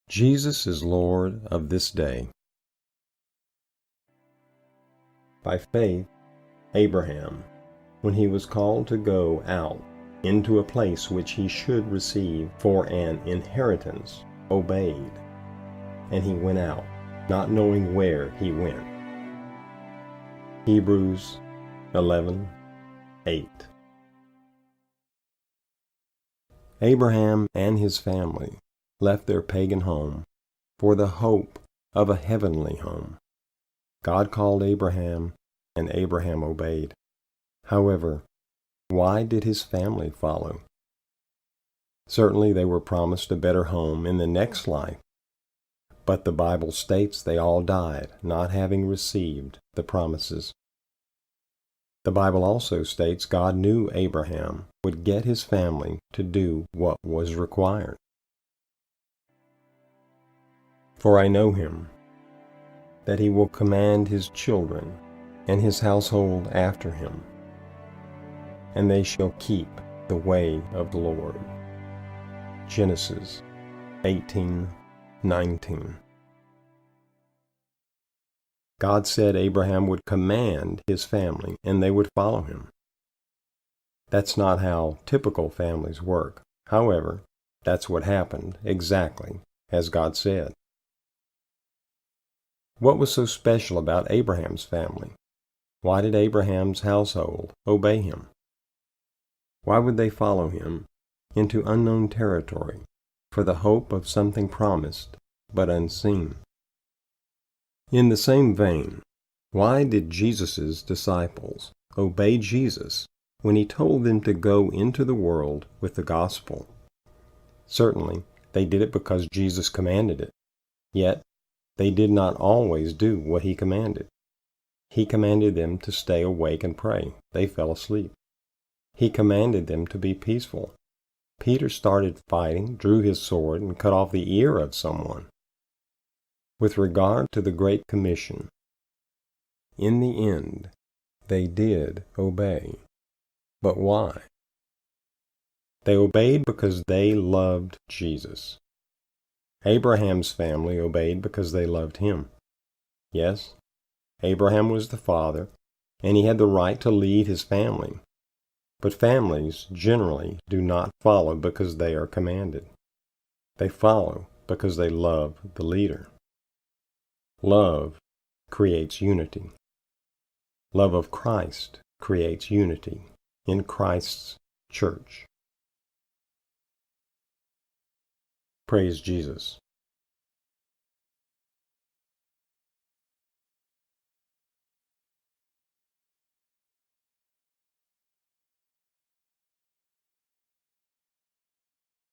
Jesus is Lord of this day. By faith, Abraham, when he was called to go out into a place which he should receive for an inheritance, obeyed, and he went out, not knowing where he went. Hebrews 11:8. Abraham and his family left their pagan home for the hope of a heavenly home. God called Abraham, and Abraham obeyed. However, why did his family follow? Certainly they were promised a better home in the next life, but the Bible states they all died, not having received the promises. The Bible also states God knew Abraham would get his family to do what was required. For I know him, that he will command his children and his household after him, and they shall keep the way of the Lord. Genesis 18:19. God said Abraham would command his family and they would follow him. That's not how typical families work. However, that's what happened exactly as God said. What was so special about Abraham's family? Why did Abraham's household obey him? Why would they follow him into unknown territory for the hope of something promised but unseen? In the same vein, why did Jesus' disciples obey Jesus when he told them to go into the world with the gospel? Certainly, they did it because Jesus commanded it. Yet, they did not always do what he commanded. He commanded them to stay awake and pray. They fell asleep. He commanded them to be peaceful. Peter started fighting, drew his sword, and cut off the ear of someone. With regard to the Great Commission, in the end, they did obey. But why? They obeyed because they loved Jesus. Abraham's family obeyed because they loved him. Yes, Abraham was the father, and he had the right to lead his family. But families generally do not follow because they are commanded. They follow because they love the leader. Love creates unity. Love of Christ creates unity in Christ's church. Praise Jesus.